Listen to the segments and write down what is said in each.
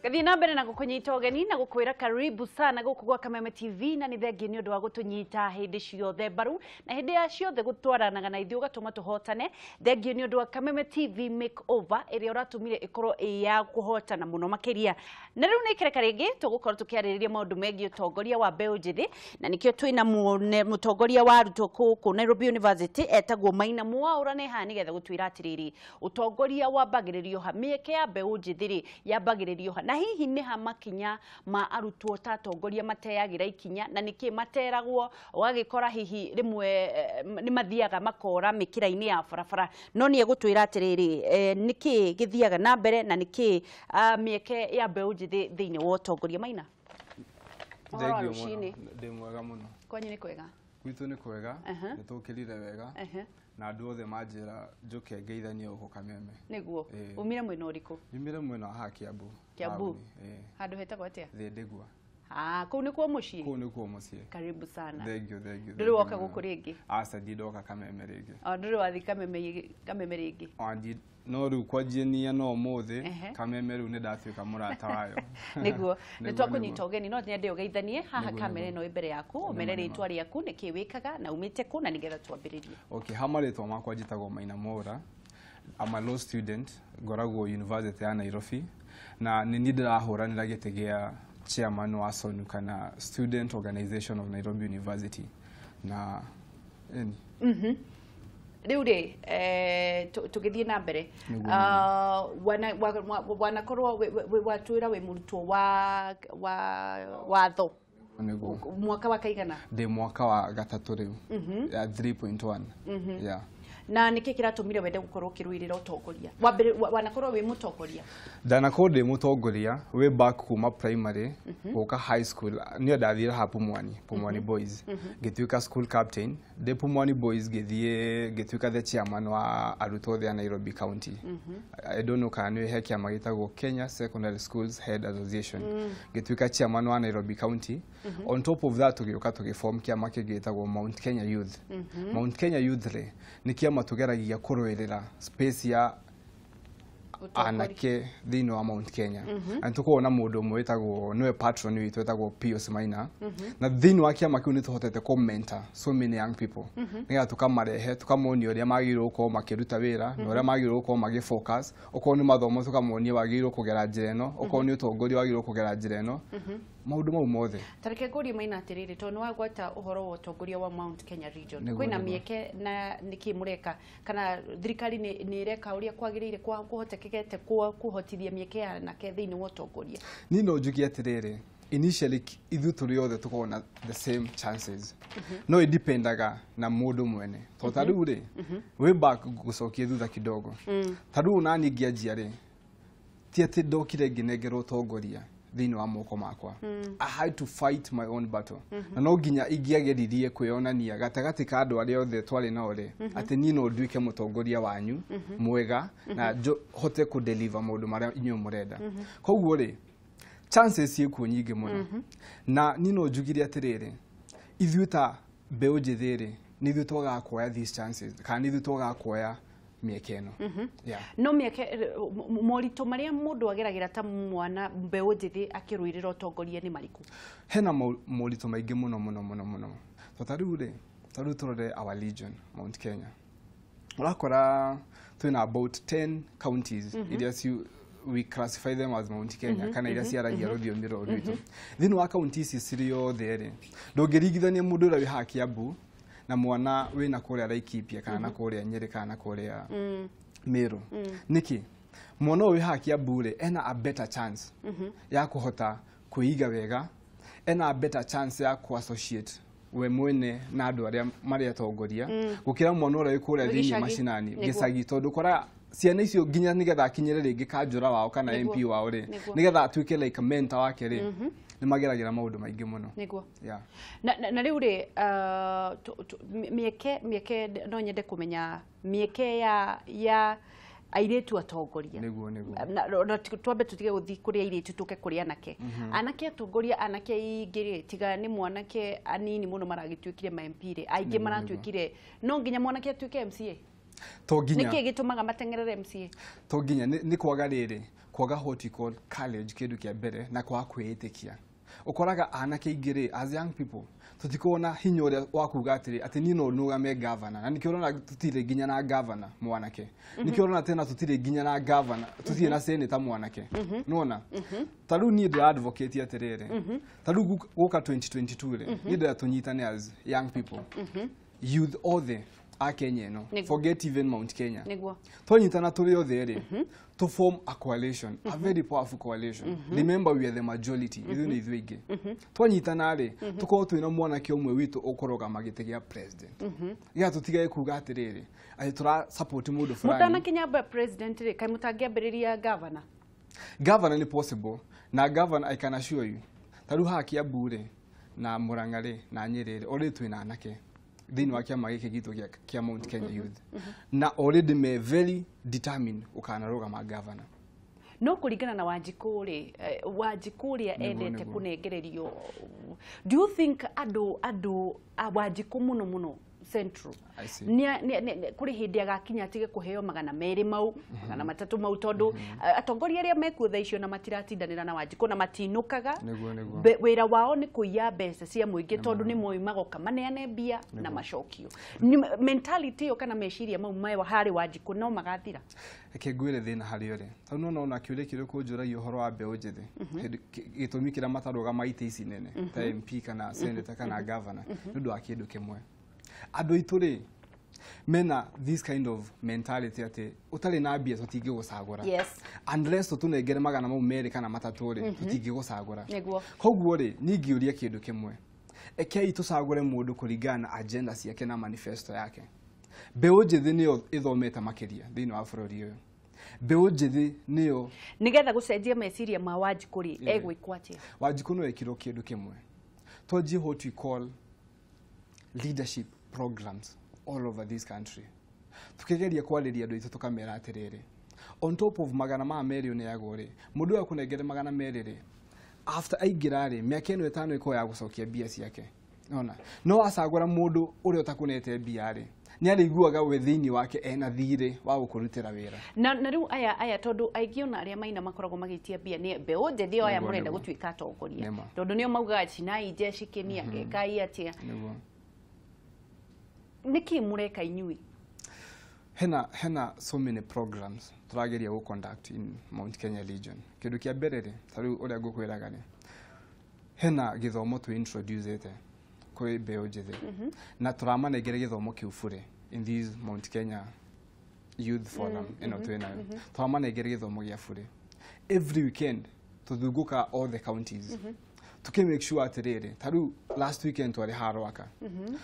Kathi na mbere na gukunyita ugeni na gukwira karibu sana gukugwa Kameme TV na ni thengi ni undu wa gutunyita hindi ciothe mbaru na hindi ya ciothe gutwaranaga na ithuĩ gatuma tuhotane. Thengi ni undu wa Kameme TV makeover iria uratumire ikorwo ya kuhotana muno makiria. Na riu ni kireka ringi tugukorwo tukiarĩrĩria maundu megie utongoria wa Mbeu Njithi na nikio twina mutongoria wa arutwo ku Nairobi University etagwo Maina Mwaura ne ha nigetha gutwira atiriri utongoria wa bagĩrĩrio ha Mieke ya Mbeu Njithi ya bagĩrĩrio ha na hihi ni ha makinya ma arutwo ta atongoria mateyagira ikinya na niki materagwo wagikora hihi rimwe ni mathiaga makora mikira-ini ya barabara no ni egutwira atiriri niki githiaga na mbere na niki Mieke ya Mbeu Njithi thiini wa utongoria. Maina ndi mwega muno kwanyu ni kwega gwitu ni kwega nitukirire wega na andu othe manjira njuke ngeithanie uko Kameme niguo umire mwena uriku umire mwena ha Kiambu handu hetagwo atia Ndigwa kuu ni kwa mucii kuu ni kwa mucii karibu sana thank you nduri woka guku ringi asa ndidoka Kameme ringi nduri wathi Kameme ringi no riu kwanjenia no muthe Kameme riu ni ndatuika murata wayo niguo ni twakunyita ugeni no nyende ugeithanie haha kamera ino imbere yaku umere ritwa riaku niki wikaga na umite ku na nigetha twambiririe. Okay, hama ritwa makwa njitagwo Maina Mwaura. I'm a law student ngoragwo University ya Nairobi na ni ndirahuranira gite gia chairman wa SONU kana Student Organization of Nairobi University na riu ri tugithie na mbere wanakorwo watwira we murutwo wa tho mwaka wa kaigana de mwaka wa gatatu riu ya 3.1 yeah na niki kiratumire wende gukorwo kiruirira utongoria wanakorwo we mutongoria ndanakorwo ndi mutongoria we back kuma primary guka high school ni ndathira ha Pumwani Boys gituika school captain de Pumwani Boys gituika the chairman wa arutwo the Nairobi County. I don't know kana ni hekia magitagwo Kenya Secondary Schools Head Association gituika chairman wa Nairobi County. On top of that tugiuka tugiform kiama kigitagwo Mount Kenya Youth. Mount Kenya Youth re ni kiama tugeragia kurwerera space ya anake thini wa Mount Kenya antuko mundu mwetagwo niwe patron witu etagwo Pius Maina na thini wa kiama kiu ni tuhotete commenter so many young people niga tukamarehe tukamonio ria magiro ko makiruta wira no ria magiro ko magifocus uko ni mathomo tukamonio wagiro kugera njira eno uko ni utongoria wagiro kugera njira eno maundu mau mothe tareke nguri Maina atiriri to no wagwata uhoro wa utongoria wa Mount Kenya region kwina Mieke na niki mureka kana thirikari ni ireka uria kwagirire kwa kuhotekekete kuhotithia Mieke ya na ke thini wa utongoria ni no njugi atiriri initially ithu turi othe tukona the same chances no it dependaga na mundu mwene to tariu ri we back gucokia thutha kidogo tariu nani ngianjia ri ti ati ndokire nginengero utongoria thini wa moko makwa I had to fight my own battle na no nginya ingiageririe kwionania gatagati ka andu aria othe twari na ore ati ni no nduike mutongoria wanyu mwega na hote ku deliver maundu maria inyu murenda koguo ri chances ciku nyingi muno na ni no njugire atiriri ithuĩ ta Mbeu Njithi ri ni ithuĩ twaga kuoya these chances kana ni ithuĩ twaga kuoya Mieke eno no Mieke morito maria mundu ageragira ta mwana Mbeu Njithi akiruirira utongoria ni mariku hena morito maingi muno to tariu turore our region Mount Kenya urakora twina about 10 counties iria we classify them as Mount Kenya kana iria ciaragia rũthiomi rwitũ thini wa county ici cirio there ndũngĩringithania mũndũ ũrĩa wĩ ha Kiambu na mwana wina kuria Laikipia kana kuria Nyeri kana kuria Meru niki mwana wi ha Kiambu ri ena a better chance ya kuhota kuiga wega ena a better chance ya ku associate we mwene na andu aria mari atongoria gukira mwana uria kuria thini macinani gicagi tondu kora ciana icio nginya nigetha akinyire ringi kanjura wao kana MP wao ri nigetha atuike like mentor wake ri ni mageragira maundu maingi muno niguo na riu ri Mieke no nyende kumenya Mieke ya airetu atongoria niguo na twambe tutige guthi kuria airetu tuke kuria anake anake atongoria anake ingiri tiga ni mwanake anini muno maragituikire ma MP ri aingi maratuikire no nginya mwanake atuike MCA to ginya niki gitumaga matengerere MCA to ginya ni kwaga riri kwaga what we call college kindu kia mbere na kwa kwĩĩtĩkia ukoraga anake igire as young people tutikona hinya uria wa kuga atiri ati ni no nugame governor na nikirona tutire ginya na governor mwanake nikirona tena tutire ginya na governor tutire na senator mwanake nona taru ni the advocate atirere taru guka 2022 re ni da tunyitane as young people youth othe a Kenya no forget even Mount Kenya tunyitana turi othe re to form a coalition, a very powerful coalition. Remember, we are the majority. Twanyitana re tuko twina mwanake umwe witu ukoroga magitegia president. Ya tutigaye kuga atiriri ati tura support mundu fulani. Mutana Kenya ba president re kai mutagiambiriria governor. Governor ni possible na governor I can assure you. Taru haki ya bure na Murang'a na Nyeri ore twina anake. Thini wa kiama giki gitu kia Mount Kenya Youth na already me very determined ukanaroga ma governor no kuringana na Wanjiku ria endete kunengererio. Do you think ado Wanjiku muno central kuri hindi agakinya atige kuheo magana meri mau magana matatu mau tondu atongoria aria mekuo tha icio na matiratindanira na Wanjiku na matinukaga wira wao ni kuiya mbeca cia muingi tondu ni moi magoka maneane mbia na macokio mentality yo kana meciria mau mai hari Wanjiku no magathira ngwire thina hari ore tondu no na kiure kire kunjuragia uhoro wa Mbeu Njithi gitumi kira mataroga maite ici nene ta MP kana senator kana governor ndu akindu kimwe ado itore mena this kind of mentality ate utale na bia tutige gusagura unless tunegere magana mu America na matatore tutige gusagura koguo ri ningiuria kindu kimwe ekei tusagure mundu kuringana agenda ciake na manifesto yake Mbeu Njithi niyo ithometa makiria thini wa bururi uyu Mbeu Njithi niyo nigetha gucenjia meciria ma Wanjiku ri egwikwatia Wanjiku no ekiro kindu kimwe toji what we call leadership programs all over this country. Tukigeria kwariria andu itu tukamera atiriri on top of magana ma million ya gore mundu akunengere magana meriri after aigirari miaka ino 5 iko ya gucokia bia ciake nona no asagura mundu uri utakunete bia ri ni ariguaga we thini wake ena thire wa gukurutira wira na riu aya tondu aigiona aria maina makoragwo magitia bia ni Mbeu Njithi aya murenda gutwika atongoria tondu nio maugaga cinai jeshi kinia gekai atia niki mureka inyui hena so many programs turageria go conduct in Mount Kenya region kindu kia berere taru uria gukwiraga ni hena githomo to introduce ite kuri Mbeu Njithi na turamanegere githomo kiufure in this Mount Kenya Youth Forum twina turamanegere githomo gia fure every weekend tuthuguka all the counties tuke make sure atiriri taru last weekend twari harwaka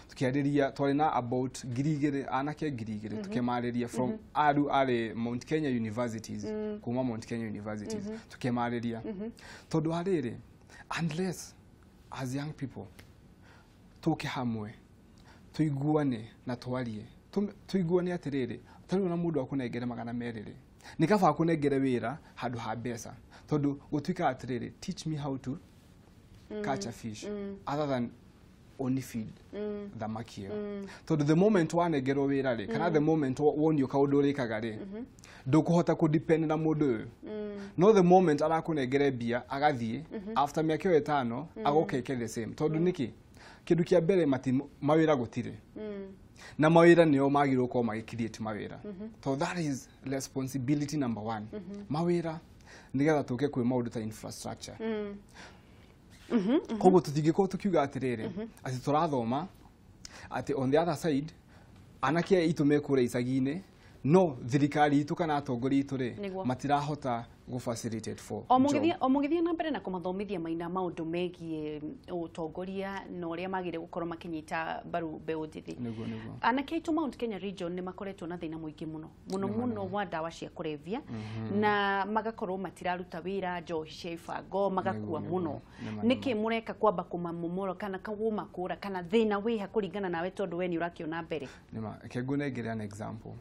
tukiariria twari na about girigire anake girigire tukemariria from are Mount Kenya universities kuma Mount Kenya universities tukemariria tondu hariri unless as young people tuke hamwe tuiguane na twarie tuiguane atiriri taru na mundu akunengere magana meriri nikaba akunengere wira handu ha mbeca tondu gutwika atiriri teach me how to catch a fish other than only feed the makio so the moment one gero wira ri kana the moment one you kaundu rikaga ri ndukuhota ku depend na mundu no the moment arakunengere bia agathie after miaka 5 agokeke the same tondu niki kindu kia mbere mawira gutire na mawira niyo magirwo ko magicreate mawira so that is responsibility number 1 mawira nigetha tuke kwi maundu ta infrastructure koguo tutigiko tukiuga atiriri ati turathoma ati on the other side anake itume kure icagine no thirikari itu kana atongori itu ri matirahota go facilitate for omugithia na mbere na kumathomithia maina maundu megie utongoria no ria magire gukorwo makinyita baru Mbeu Njithi anake itu Mount Kenya region ni makoretwo na thina muingi muno wa dawa cia kurevia na magakorwo matiraruta wira njohi cia ibango magakua muno niki mureka kwamba kumamumoro kana kaguma kura kana thina wiha kuringana nawe tondu we ni urakiona mbere nima kegune ngire an example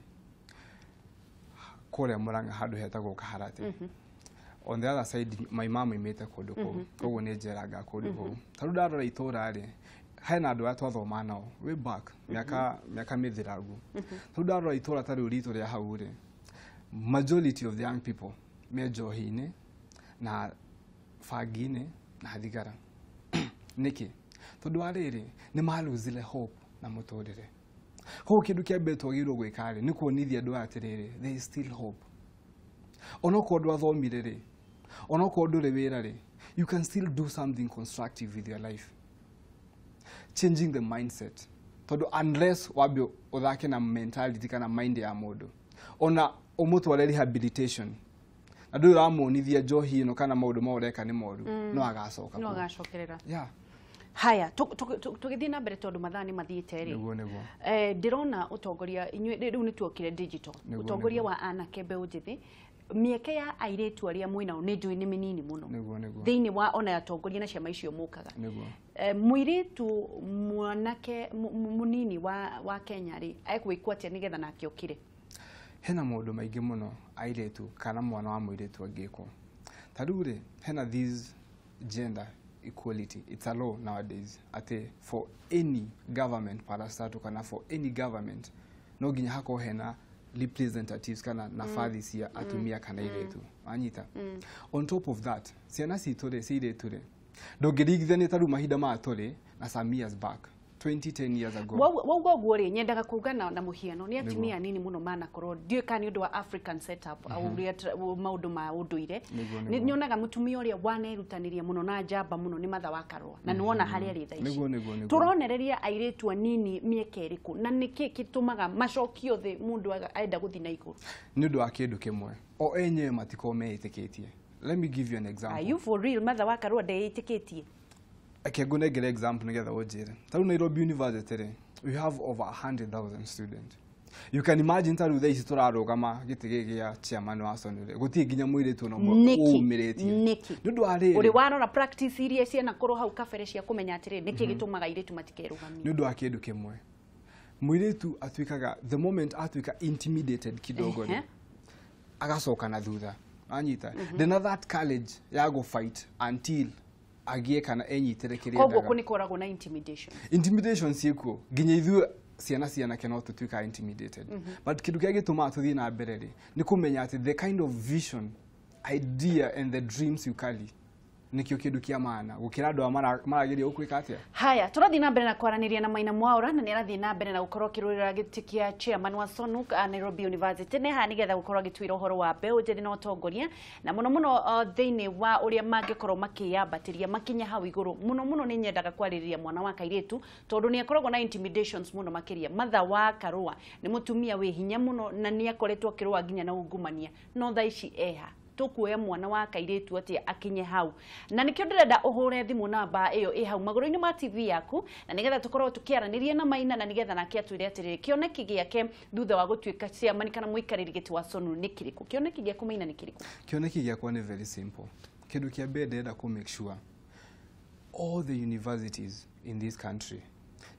kore Murang'a handu hetagwo Kaharati on the other side my mama imete kundu koguo ni njeraga kundu ko taru ndarora itura ri hena andu atwathoma nao way back miaka mithiragu taru ndarora itura taru ritu ria hau ri majority of the young people me njohi-inĩ na bangi-inĩ na thigara nĩkĩ tondũ wa rĩrĩ nĩ maluzile hope na mũtũrĩre koguo kĩndũ kĩa mbere twagĩrĩirwo gwĩka rĩ nĩ kuonithia andũ atĩrĩrĩ there is still hope onokorwo ndwathomire rĩ onokorwo ndũrĩ wĩra rĩ you can still do something constructive with your life changing the mindset tondũ unless wambe ũthake na mentality kana mind ya mũndũ ona ũmũtware rehabilitation na ndũrĩ ũramuonithia njohi ĩno kana maũndũ ma ũreka nĩ moru no agacoka no agacokerera yeah haya tugithii na mbere tondu mathani mathiite ri ndirona utongoria inyuĩ rĩu nĩ tuokire digital utongoria wa anake Mbeu Njithi mieke ya airĩtu arĩa mwĩnao nĩ njũĩ nĩ mĩnini mũno thĩinĩ wa ona atongoria na ciama icio mũkaga mũirĩtu mwanake mũnini wa Kenya rĩ ekwĩkwo atĩa nĩgetha nake okire hena maũndũ maingĩ mũno airĩtu kana mwana wa mũirĩtu angĩkwo ta rĩu rĩ hena this gender equality. It's a law nowadays. For any government parastatal kana for any government no ginya hako hena representatives kana nafadhi cia atumia kana iretu anyita on top of that ciana citore cireture ndongirigithania taru mahinda ma tore na some years back 10 years ago waugo guori nyendaga kugana na muhiano ni atimia nini muno mana korwo ndiwe kani undu wa African setup au maundu ma unduire ni nyonaga mutumia uria wanerutaniria muno na njamba muno ni matha wa karwa na niwona hari ari thaici turonereria airetu anini mieke iriku na niki kitumaga macokio the mundu aenda guthina iguru ni undu wa kindu kimwe o enye matiko meitikitie. Let me give you an example. Are you for real matha wa karwa deitikitie? Okay, go get example together ojere. Taru Nairobi University, we have over 100,000 students. You can imagine taru the isitora kama gitege ya chairman wa sonore. Guti ginya muiretu no umiretie. Niki. Ndu arere. Uri wano na practice iria cia na koro hau kabere cia kumenya atire niki gitumaga iretu matikerugamia. Ndu akindu kimwe. Muiretu atwikaga the moment atwika intimidated kidogo ri. Agacoka na thutha. Anyita. Then that college ya go fight until agie kana enyitere kiria kogo kunikoragwo na intimidation cieko ginya ithu ciana keno tutuika intimidated but kidu kia gituma tuthii na mbere ri ni kumenya ati the kind of vision idea and the dreams you carry nikio kidu kia maana gukira andu maragiria ukwika atia haya turathi na mbere na kwaraniria na Maina Mwaura na nirathi na mbere na gukorwo kirurira gitikia chairman wa SONUK Nairobi University ne ha nigetha gukorwo gitwira uhoro wa Mbeu Njithi na utongoria na muno thiini wa uria mangikorwo makiyambatiria makinya hau iguru muno ni nyendaga kwaririria mwana wa kairetu tondu ni akoragwo na intimidations muno makiria matha wa karua ni mutumia we hinya muno na ni akoretwo kirwa ginya na ungumania no thaici eha tukuoya mwana wa kairetu ati akinye hau na nikio ndirenda uhure thimu namba iyo hau maguru-ini ma TV yaku na nigetha tukorwo tukiaraniria na Maina na nigetha nake atwire atiriri kioneki giake thutha wa gutwika chairman kana muikariri giti wa SONU nikiriku kioneki giaku Maina nikiriku kioneki giakwa ni very simple kindu kia mbere ndenda ku make sure all the universities in this country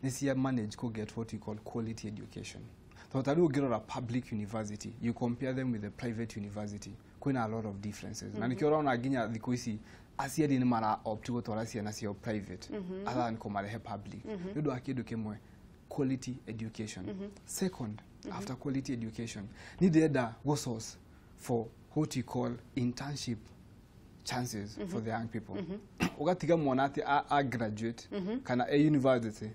nisia manage to get what we call quality education. So tari ugirora public university you compare them with the private university kuna a lot of differences na nikio raona ginya thiku ici aciari ni mara opt gutwara ciana cio private other than kumarehe public ndu akindu kimwe quality education. Second, after quality education need the go source for what you call internship chances for the young people. Ugatiga mwana ati a graduate kana a university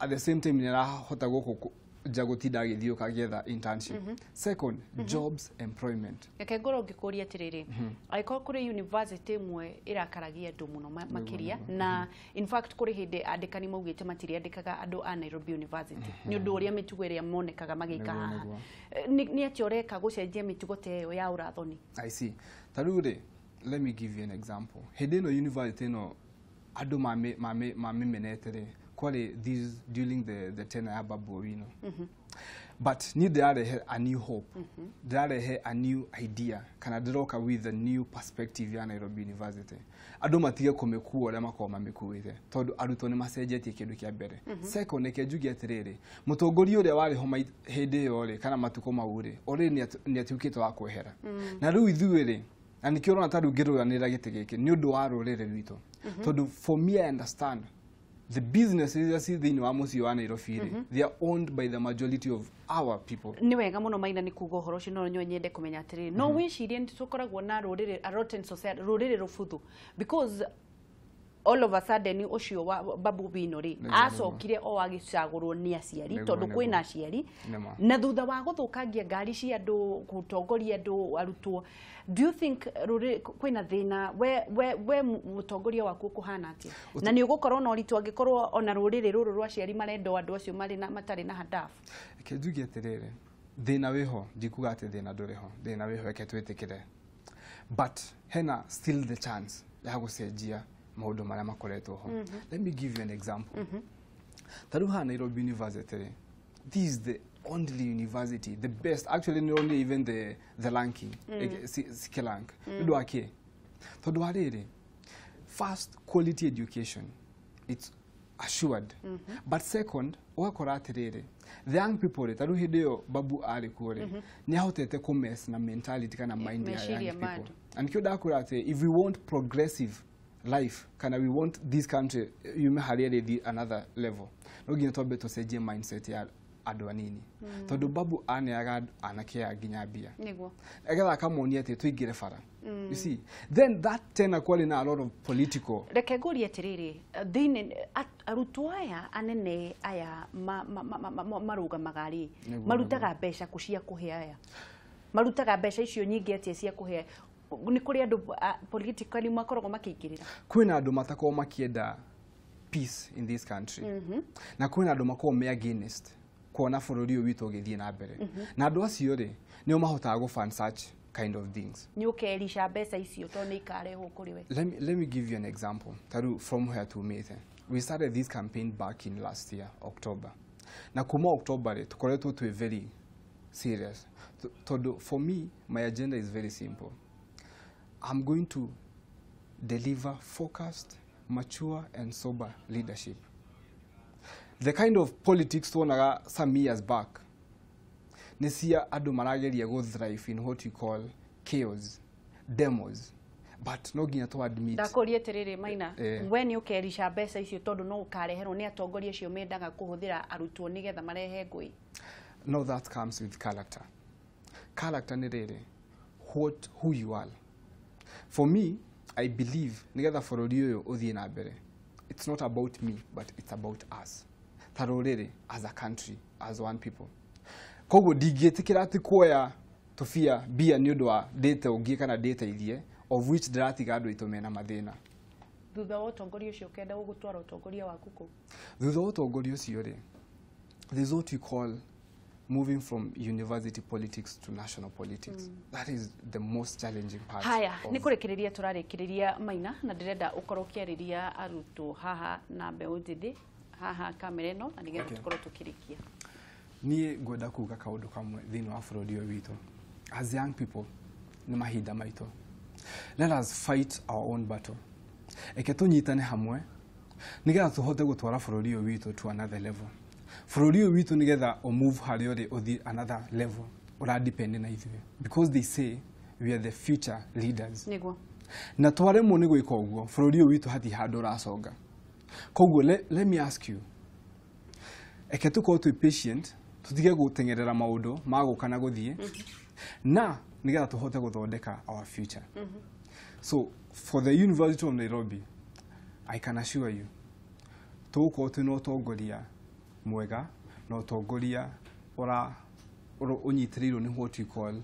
at the same time nira hota goko jagotinda githio kagetha internship. Second, jobs employment. Yake ngoro ngikuria atiriri aiko kuri university mwe irakaragia andu muno makiria na in fact kuri hindi andikani maugite matiri andikaga andu a Nairobi University ni undu uria mitugo iria monekaga magika ni atioreka gucenjia mitugo teyo ya urathoni. I see. Tarure, let me give you an example. Hindi no university no andu mamenetere quali these during the tenure ya babu you know. But need there a new hope. There a new idea. Kana droka with a new perspective ya Nairobi University. Ado matiga komekuo ole makoma mekuwete. Todo aruto ne masejeti kindu kia mbere. Second nekejugi atirere. Mutongori ore wale homa hede ole kana matuko maure. Ore ni atukito wa kwehera. Na riu ithuere na nikiona taru giruranira gite giki ni undu wa rurere rwito. Todo for me I understand the businesses as thini wa muci wa Nairobi they are owned by the majority of our people. Ni wega muno Maina ni kuga horo cio no nyende kumenya atiri no wicirie ndi tukoragwo na rurire a rotten society rurire rufuthu because all of a sudden ucio wa Babu Wino ri acokire o agicagurwo ni aciari tondu kwina aciari na thutha wa guthukangia ngari cia andu gutongoria andu arutwo. Do you think kwina thina we mutongoria waku kuhana atia na ni ugukorwo no ritu angikorwo ona rurire ruru rwa aciari marendo andu acio mari na matari na hadafu kejugi atirire thina wiho ndikuga ati thina nduriho thina wiho reke twitikire but hena still the chance ya gucenjia maundu maria makoretwo ho. Let me give you an example. Taruha Nairobi University, this is the only university, the best, actually not only even the ranking, Sikelank. Do ake. Todo arere. First, quality education, it's assured. But second, wakora atirere. The young people, taruhi deo Babu ari kore. Ni hotete commerce na mentality kana mind ya young people. And kyo dakurate, if we want progressive life, we want this country, you may have another level. No gina to beto seje mindset ya adwanini. Todo Babu ane agad anake aginya bia. Nego. Egala kamoni ate twigire fara. You see, then that tena kwali na a lot of political. Reke gori atiriri, thine arutwo aya anene aya maruga magari. Marutaga mbeca kucia kuhe aya. Marutaga mbeca icio nyingi atie cia kuhe. Ni kuri andu politically makoragwo makingirira. Kwina andu matako makienda peace in this country. Na kwina andu makoo me against kuona bururi uyu witu ugithie na mbere. Na andu acio ri nio mahotaga go fan such kind of things. Ni ukerisha mbeca icio to ni ikareho kuri we. Let me give you an example. Taru from where to meet. We started this campaign back in last year October. Na kuma October ri tukoretwo to very serious. For me my agenda is very simple. I'm going to deliver focused, mature and sober leadership. The kind of politics tuonaga some years back, nesia adu marageria go thrive in what you call chaos, demos, but no ginya to admit. Ndakorie tiriri Maina, when you kerisha mbeca icio tondu no ukareherwo ni atongoria cio mendaga kuhuthira arutwo nigetha marehe ngui. No, that comes with character. Character ni riri who you are. For me, I believe nigetha bururi uyu uthie na mbere. It's not about me, but it's about us. Tarorere as a country, as one people. Kogo digietikira ati kuoya tofia bia ni undu wa data ugie kana data ithie of which dratiga andu itumena mathina. Thutha wa utongoria ucio kenda gugutwara utongoria waku ku. Thutha wa utongoria ucio ri, there's what we call moving from university politics to national politics. That is the most challenging part. Haya, ni kurekereria turarekereria Maina na ndirenda ukorwo kiariria arutwo haha na Mbeu Njithi haha kamera ino na nigetha tukorwo tukirikia. Ni ngoda kuga kaundu kamwe thini wa bururi uyu witu. As young people, ni mahinda maitu. Let us fight our own battle. Eke tunyitane hamwe nigetha tuhote gutwara bururi uyu witu to another level. Bururi uyu witu nigetha o move hario ri uthi another level ura depend na ithuĩ, because they say we are the future leaders. Niguo. Na twaremwo ni gwika uguo bururi uyu witu hati handu raconga. Koguo let me ask you, eke tukorwo twi patient, tutige gutengerera maundu magukana guthie na nigetha tuhote guthondeka our future. So for the University of Nairobi, I can assure you, tugukorwo twina utongoria mwega na utongoria ora unyitirirwo ni what we call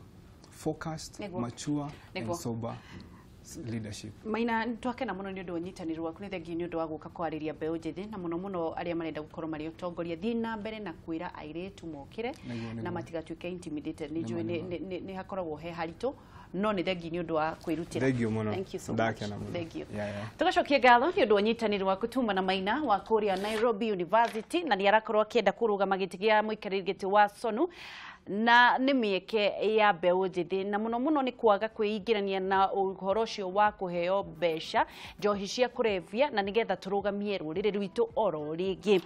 focused, mature and sober leadership. Maina twakena muno ni undu unyitanirwo waku ni thengi ni undu wa guka kwariria Mbeu Njithi na muno aria marenda gukorwo mari utongoria thii na mbere na kwira airetu mokire na matigatuike intimidated. Ni njui ni hakoragwo he haritu no ni thengi ni undu wa kwirutira. Thank you so much. Thank you. Tugacokia ngatho ni undu wa unyitanirwo waku tuma na Maina wa kuria Nairobi University na ni arakorwo akienda kurugama giti gia muikariri giti wa Sonu na ni Mieke ya Mbeu Njithi na muno ni kwaga kwĩingĩrania na ũhoro ũcio wa kũheo mbeca njohi cia kũrevia na nigetha tũrũgamie rũrĩrĩ rwitũ oro rĩngĩ.